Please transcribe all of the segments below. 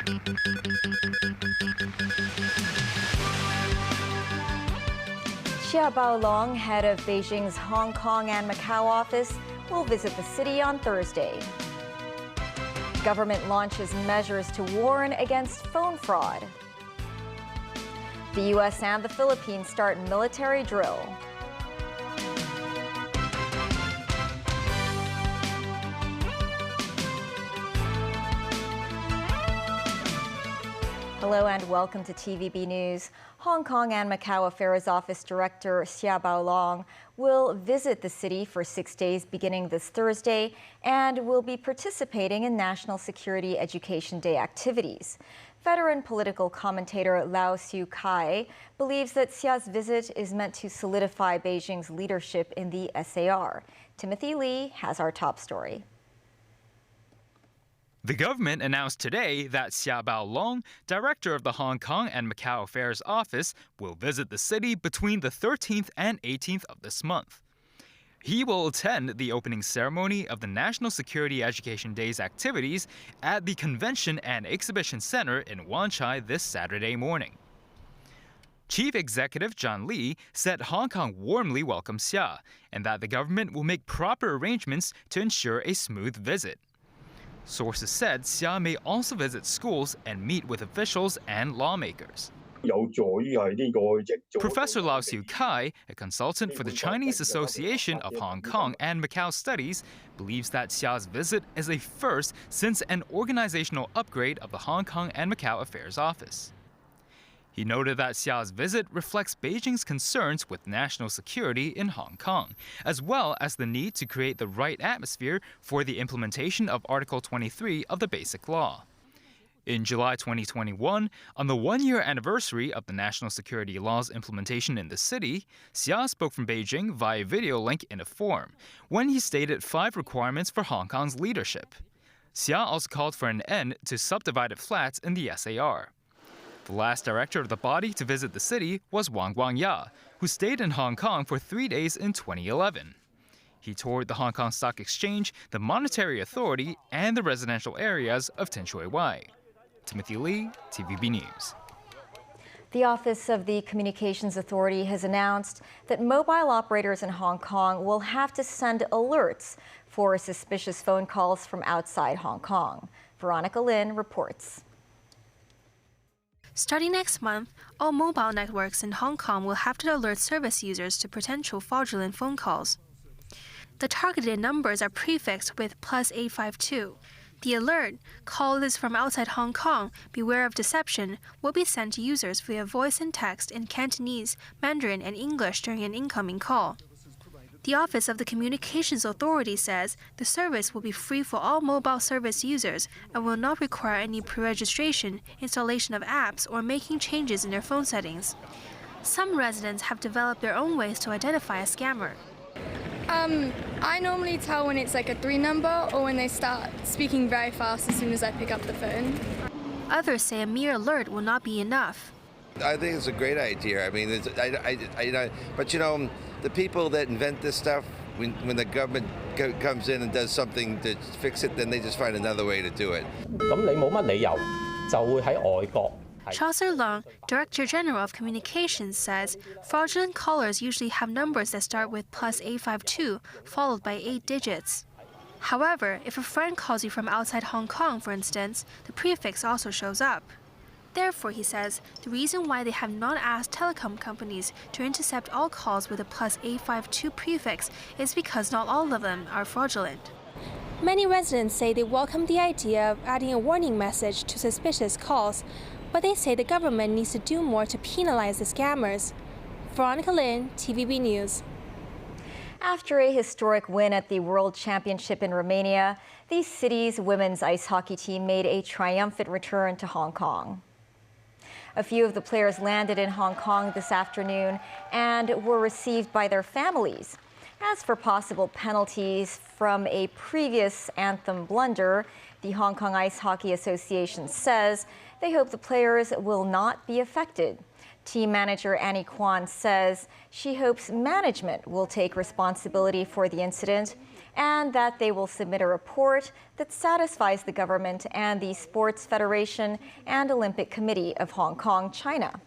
Xia Baolong, head of Beijing's Hong Kong and Macau office, will visit the city on Thursday. Government launches measures to warn against phone fraud. The U.S. and the Philippines start military drill. Hello and welcome to TVB News. Hong Kong and Macau Affairs Office Director Xia Baolong will visit the city for 6 days beginning this Thursday and will be participating in National Security Education Day activities. Veteran political commentator Lau Siu Kai believes that Xia's visit is meant to solidify Beijing's leadership in the SAR. Timothy Lee has our top story. The government announced today that Xia Baolong, director of the Hong Kong and Macau Affairs Office, will visit the city between the 13th and 18th of this month. He will attend the opening ceremony of the National Security Education Day's activities at the Convention and Exhibition Center in Wan Chai this Saturday morning. Chief Executive John Lee said Hong Kong warmly welcomes Xia and that the government will make proper arrangements to ensure a smooth visit. Sources said Xia may also visit schools and meet with officials and lawmakers. Professor Lau Siu Kai, a consultant for the Chinese Association of Hong Kong and Macau Studies, believes that Xia's visit is a first since an organizational upgrade of the Hong Kong and Macau Affairs Office. He noted that Xia's visit reflects Beijing's concerns with national security in Hong Kong, as well as the need to create the right atmosphere for the implementation of Article 23 of the Basic Law. In July 2021, on the one-year anniversary of the national security law's implementation in the city, Xia spoke from Beijing via video link in a forum, when he stated 5 requirements for Hong Kong's leadership. Xia also called for an end to subdivided flats in the SAR. The last director of the body to visit the city was Wang Guangya, who stayed in Hong Kong for 3 days in 2011. He toured the Hong Kong Stock Exchange, the Monetary Authority, and the residential areas of Tin Shui Wai. Timothy Lee, TVB News. The Office of the Communications Authority has announced that mobile operators in Hong Kong will have to send alerts for suspicious phone calls from outside Hong Kong. Veronica Lin reports. Starting next month, all mobile networks in Hong Kong will have to alert service users to potential fraudulent phone calls. The targeted numbers are prefixed with +852. The alert, "Call is from outside Hong Kong, beware of deception," will be sent to users via voice and text in Cantonese, Mandarin, and English during an incoming call. The Office of the Communications Authority says the service will be free for all mobile service users and will not require any pre-registration, installation of apps, or making changes in their phone settings. Some residents have developed their own ways to identify a scammer. I normally tell when it's like a 3 number or when they start speaking very fast as soon as I pick up the phone. Others say a mere alert will not be enough. I think it's a great idea. I mean, but you know, the people that invent this stuff, when the government comes in and does something to fix it, then they just find another way to do it. Chaucer Leung, Director General of Communications, says fraudulent callers usually have numbers that start with +852, followed by 8 digits. However, if a friend calls you from outside Hong Kong, for instance, the prefix also shows up. Therefore, he says, the reason why they have not asked telecom companies to intercept all calls with a +852 prefix is because not all of them are fraudulent. Many residents say they welcome the idea of adding a warning message to suspicious calls, but they say the government needs to do more to penalize the scammers. Veronica Lin, TVB News. After a historic win at the World Championship in Romania, the city's women's ice hockey team made a triumphant return to Hong Kong. A few of the players landed in Hong Kong this afternoon and were received by their families. As for possible penalties from a previous anthem blunder, the Hong Kong Ice Hockey Association says they hope the players will not be affected. Team manager Annie Kwan says she hopes management will take responsibility for the incident and that they will submit a report that satisfies the government and the Sports Federation and Olympic Committee of Hong Kong, China.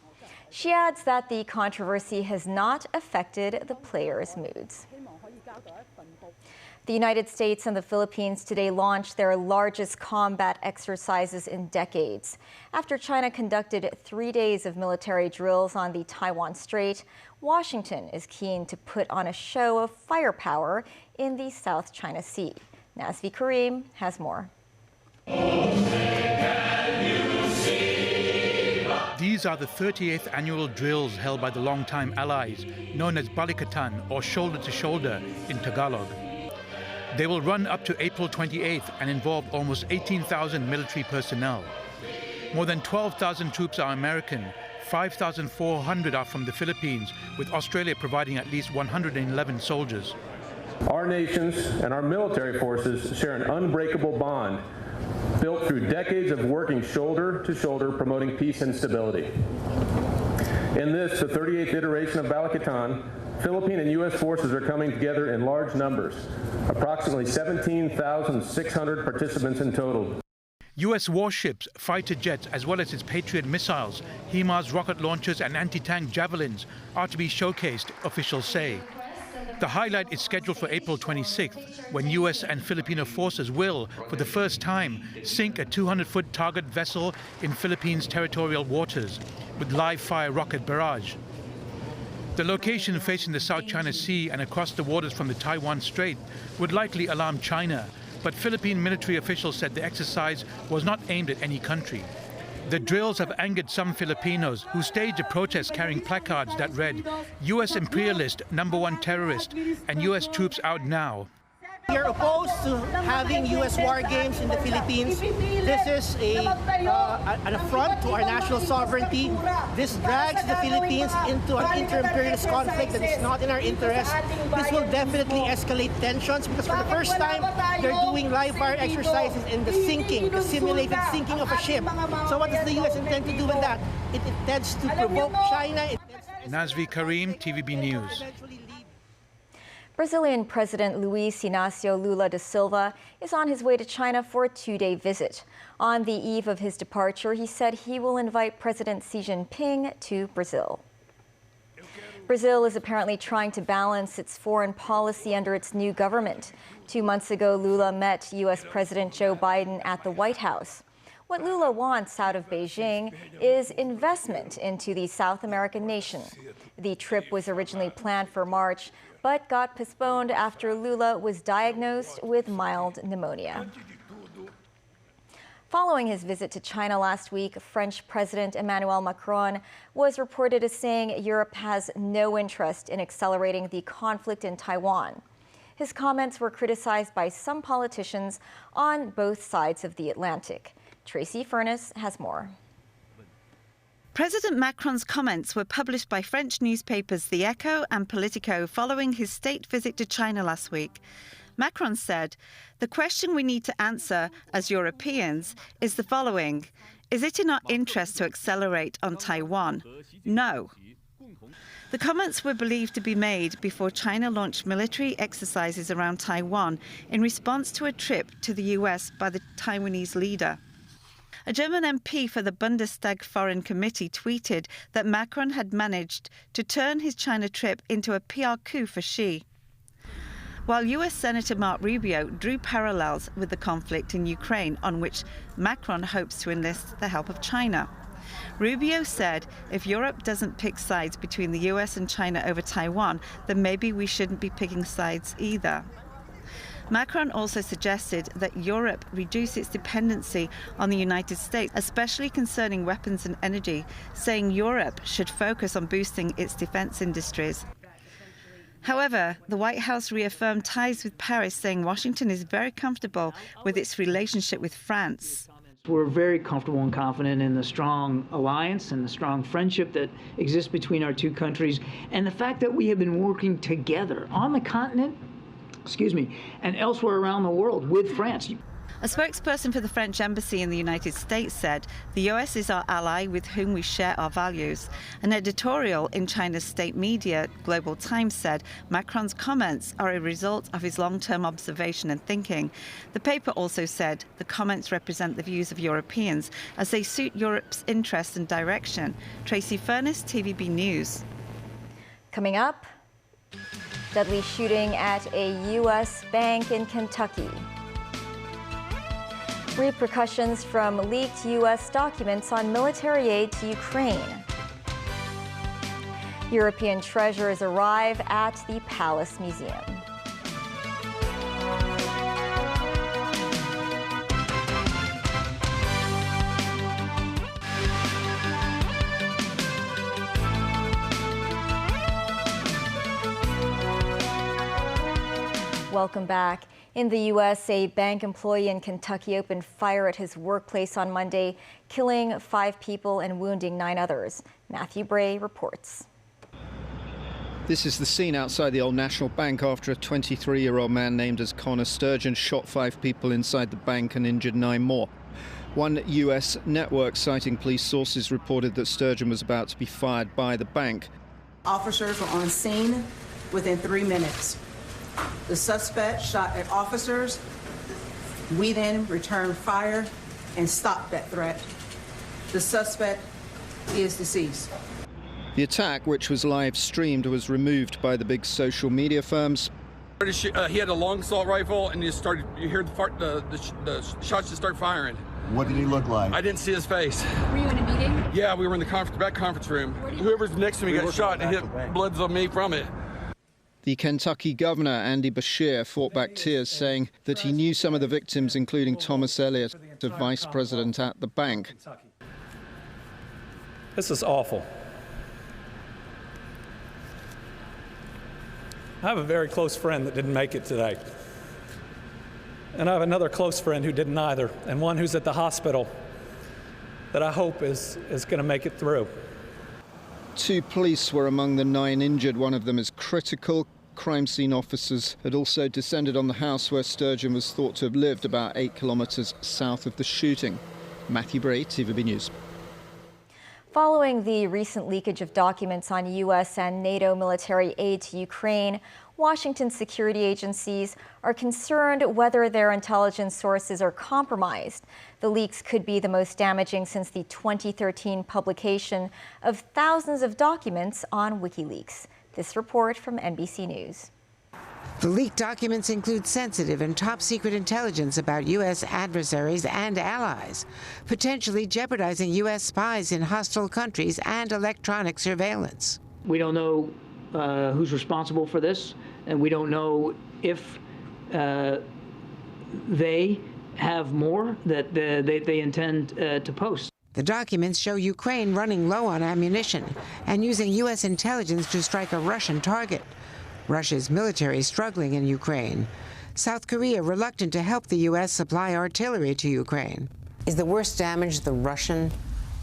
She adds that the controversy has not affected the players' moods. The United States and the Philippines today launched their largest combat exercises in decades. After China conducted 3 days of military drills on the Taiwan Strait, Washington is keen to put on a show of firepower in the South China Sea. Nazvi Karim has more. These are the 38th annual drills held by the longtime allies, known as Balikatan or shoulder to shoulder in Tagalog. They will run up to April 28th and involve almost 18,000 military personnel. More than 12,000 troops are American, 5,400 are from the Philippines, with Australia providing at least 111 soldiers. Our nations and our military forces share an unbreakable bond built through decades of working shoulder to shoulder promoting peace and stability. In this, the 38th iteration of Balikatan, Philippine and U.S. forces are coming together in large numbers, approximately 17,600 participants in total. U.S. warships, fighter jets, as well as its Patriot missiles, HIMARS rocket launchers and anti-tank javelins are to be showcased, officials say. The highlight is scheduled for April 26th, when U.S. and Filipino forces will, for the first time, sink a 200-foot target vessel in Philippines' territorial waters with live-fire rocket barrage. The location facing the South China Sea and across the waters from the Taiwan Strait would likely alarm China, but Philippine military officials said the exercise was not aimed at any country. The drills have angered some Filipinos who staged a protest carrying placards that read, U.S. imperialist, #1 terrorist, and U.S. troops out now. We are opposed to having U.S. war games in the Philippines. This is an affront to our national sovereignty. This drags the Philippines into an inter-imperialist conflict that is not in our interest. This will definitely escalate tensions because for the first time, they're doing live-fire exercises in the simulated sinking of a ship. So what does the U.S. intend to do with that? It intends to provoke China. Nazvi Karim, TVB News. Brazilian President Luiz Inácio Lula da Silva is on his way to China for a 2-day visit. On the eve of his departure, he said he will invite President Xi Jinping to Brazil. Brazil is apparently trying to balance its foreign policy under its new government. 2 months ago, Lula met U.S. President Joe Biden at the White House. What Lula wants out of Beijing is investment into the South American nation. The trip was originally planned for March, but got postponed after Lula was diagnosed with mild pneumonia. Following his visit to China last week, French President Emmanuel Macron was reported as saying Europe has no interest in accelerating the conflict in Taiwan. His comments were criticized by some politicians on both sides of the Atlantic. Tracy Furness has more. President Macron's comments were published by French newspapers The Echo and Politico following his state visit to China last week. Macron said, "The question we need to answer as Europeans is the following. Is it in our interest to accelerate on Taiwan? No." The comments were believed to be made before China launched military exercises around Taiwan in response to a trip to the US by the Taiwanese leader. A German MP for the Bundestag Foreign Committee tweeted that Macron had managed to turn his China trip into a PR coup for Xi. While US Senator Marco Rubio drew parallels with the conflict in Ukraine, on which Macron hopes to enlist the help of China. Rubio said if Europe doesn't pick sides between the US and China over Taiwan, then maybe we shouldn't be picking sides either. Macron also suggested that Europe reduce its dependency on the United States, especially concerning weapons and energy, saying Europe should focus on boosting its defense industries. However, the White House reaffirmed ties with Paris, saying Washington is very comfortable with its relationship with France. We're very comfortable and confident in the strong alliance and the strong friendship that exists between our two countries, and the fact that we have been working together on the continent, and elsewhere around the world with France. A spokesperson for the French embassy in the United States said, "The US is our ally with whom we share our values." An editorial in China's state media, Global Times, said Macron's comments are a result of his long-term observation and thinking. The paper also said the comments represent the views of Europeans as they suit Europe's interests and direction. Tracy Furness, TVB News. Coming up, deadly shooting at a U.S. bank in Kentucky. Repercussions from leaked U.S. documents on military aid to Ukraine. European treasures arrive at the Palace Museum. Welcome back. In the U.S., a bank employee in Kentucky opened fire at his workplace on Monday, killing 5 people and wounding 9 others. Matthew Bray reports. This is the scene outside the Old National Bank after a 23-year-old man named as Connor Sturgeon shot 5 people inside the bank and injured 9 more. One U.S. network citing police sources reported that Sturgeon was about to be fired by the bank. Officers were on scene within 3 minutes. The suspect shot at officers. We then returned fire and stopped that threat. The suspect is deceased. The attack, which was live streamed, was removed by the big social media firms. He had a long assault rifle, and you hear the shots just start firing. What did he look like? I didn't see his face. Were you in a meeting? Yeah, we were in the back conference room. Whoever's next to me got shot and hit bloods on me from it. The Kentucky governor, Andy Beshear, fought back tears, saying that he knew some of the victims, including Thomas Elliott, the vice president at the bank. This is awful. I have a very close friend that didn't make it today. And I have another close friend who didn't either, and one who's at the hospital that I hope is going to make it through. 2 police were among the 9 injured. One of them is critical. Crime scene officers had also descended on the house where Sturgeon was thought to have lived, about 8 kilometres south of the shooting. Matthew Bray, TVB News. Following the recent leakage of documents on U.S. and NATO military aid to Ukraine, Washington security agencies are concerned whether their intelligence sources are compromised. The leaks could be the most damaging since the 2013 publication of thousands of documents on WikiLeaks. This report from NBC News. The leaked documents include sensitive and top-secret intelligence about U.S. adversaries and allies, potentially jeopardizing U.S. spies in hostile countries and electronic surveillance. We don't know who's responsible for this, and we don't know if they have more that they intend to post. The documents show Ukraine running low on ammunition and using U.S. intelligence to strike a Russian target. Russia's military struggling in Ukraine. South Korea reluctant to help the U.S. supply artillery to Ukraine. Is the worst damage the Russian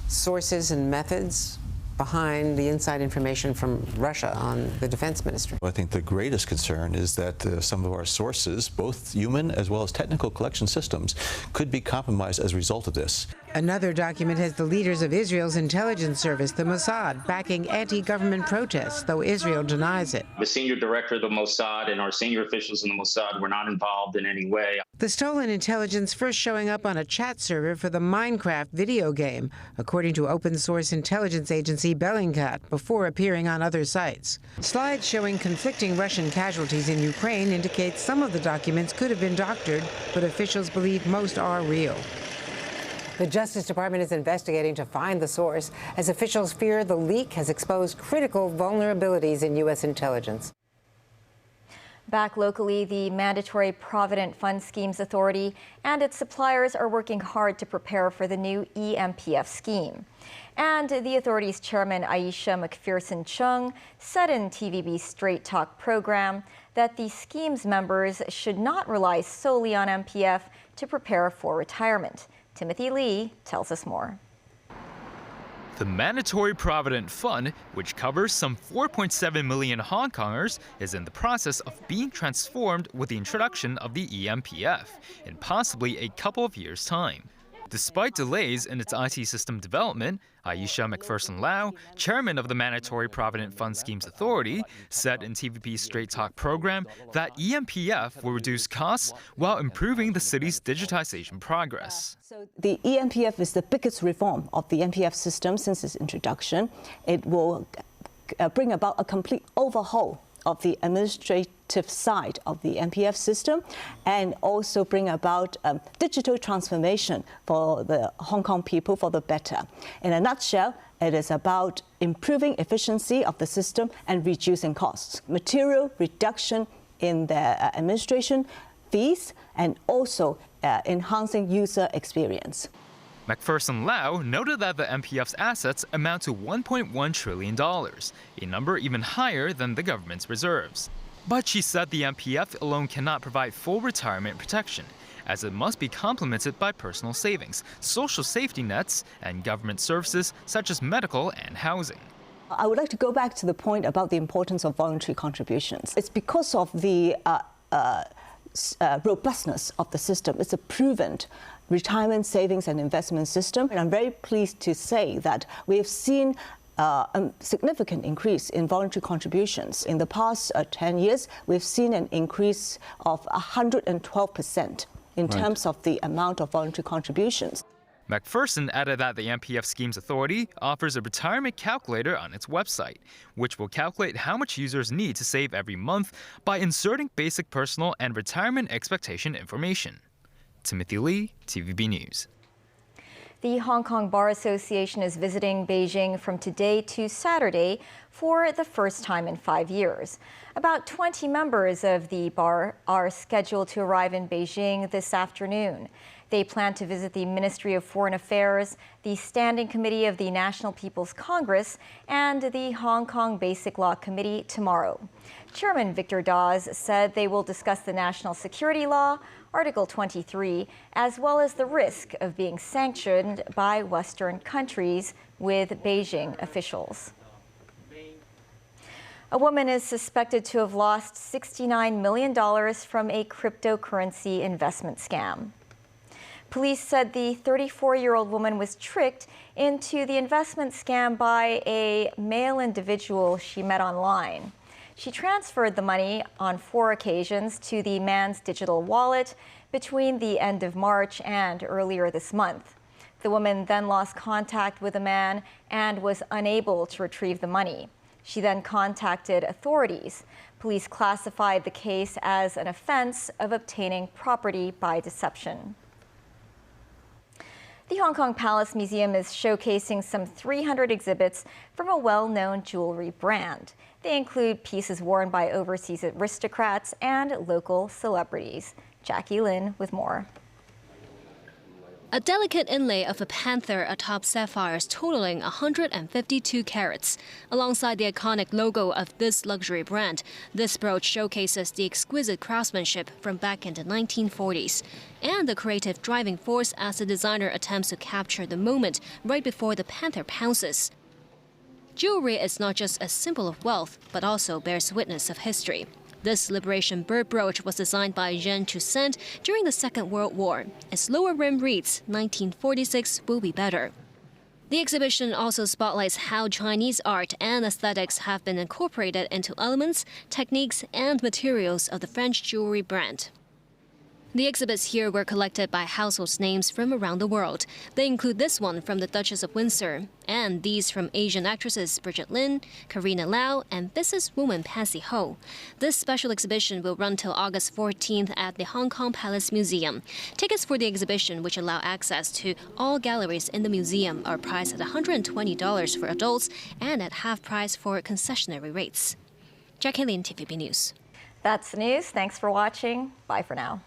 sources and methods behind the inside information from Russia on the defense ministry? I think the greatest concern is that some of our sources, both human as well as technical collection systems, could be compromised as a result of this. Another document has the leaders of Israel's intelligence service, the Mossad, backing anti-government protests, though Israel denies it. The senior director of the Mossad and our senior officials in the Mossad were not involved in any way. The stolen intelligence first showing up on a chat server for the Minecraft video game, according to open-source intelligence agency Bellingcat, before appearing on other sites. Slides showing conflicting Russian casualties in Ukraine indicate some of the documents could have been doctored, but officials believe most are real. The Justice Department is investigating to find the source, as officials fear the leak has exposed critical vulnerabilities in U.S. intelligence. Back locally, the Mandatory Provident Fund Schemes Authority and its suppliers are working hard to prepare for the new EMPF scheme. And the authority's chairman, Aisha McPherson-Chung, said in TVB's Straight Talk program that the scheme's members should not rely solely on MPF to prepare for retirement. Timothy Lee tells us more. The Mandatory Provident Fund, which covers some 4.7 million Hong Kongers, is in the process of being transformed with the introduction of the EMPF in possibly a couple of years' time. Despite delays in its IT system development, Aisha McPherson-Lau, chairman of the Mandatory Provident Fund Schemes Authority, said in TVP's Straight Talk program that EMPF will reduce costs while improving the city's digitization progress. So the EMPF is the biggest reform of the MPF system since its introduction. It will bring about a complete overhaul of the administrative side of the MPF system and also bring about digital transformation for the Hong Kong people for the better. In a nutshell, it is about improving efficiency of the system and reducing costs, material reduction in the administration fees, and also enhancing user experience. McPherson-Lau noted that the MPF's assets amount to $1.1 trillion, a number even higher than the government's reserves. But she said the MPF alone cannot provide full retirement protection, as it must be complemented by personal savings, social safety nets, and government services such as medical and housing. I would like to go back to the point about the importance of voluntary contributions. It's because of the robustness of the system. It's a proven retirement savings and investment system. And I'm very pleased to say that we have seen a significant increase in voluntary contributions. In the past 10 years, we've seen an increase of 112% in terms of the amount of voluntary contributions. McPherson added that the MPF Schemes Authority offers a retirement calculator on its website, which will calculate how much users need to save every month by inserting basic personal and retirement expectation information. Timothy Lee, TVB News. The Hong Kong Bar Association is visiting Beijing from today to Saturday for the first time in 5 years. About 20 members of the bar are scheduled to arrive in Beijing this afternoon. They plan to visit the Ministry of Foreign Affairs, the Standing Committee of the National People's Congress, and the Hong Kong Basic Law Committee tomorrow. Chairman Victor Dawes said they will discuss the national security law, Article 23, as well as the risk of being sanctioned by Western countries with Beijing officials. A woman is suspected to have lost $69 million from a cryptocurrency investment scam. Police said the 34-year-old woman was tricked into the investment scam by a male individual she met online. She transferred the money on 4 occasions to the man's digital wallet between the end of March and earlier this month. The woman then lost contact with the man and was unable to retrieve the money. She then contacted authorities. Police classified the case as an offense of obtaining property by deception. The Hong Kong Palace Museum is showcasing some 300 exhibits from a well-known jewelry brand. They include pieces worn by overseas aristocrats and local celebrities. Jackie Lin with more. A delicate inlay of a panther atop sapphires totaling 152 carats. Alongside the iconic logo of this luxury brand, this brooch showcases the exquisite craftsmanship from back in the 1940s and the creative driving force as the designer attempts to capture the moment right before the panther pounces. Jewelry is not just a symbol of wealth, but also bears witness of history. This Liberation bird brooch was designed by Jean Toussaint during the Second World War. Its lower rim reads, 1946 will be better. The exhibition also spotlights how Chinese art and aesthetics have been incorporated into elements, techniques, and materials of the French jewelry brand. The exhibits here were collected by household names from around the world. They include this one from the Duchess of Windsor, and these from Asian actresses Bridget Lin, Karina Lau, and businesswoman Patsy Ho. This special exhibition will run till August 14th at the Hong Kong Palace Museum. Tickets for the exhibition, which allow access to all galleries in the museum, are priced at $120 for adults and at half price for concessionary rates. Jackie Lin, TVB News. That's the news. Thanks for watching. Bye for now.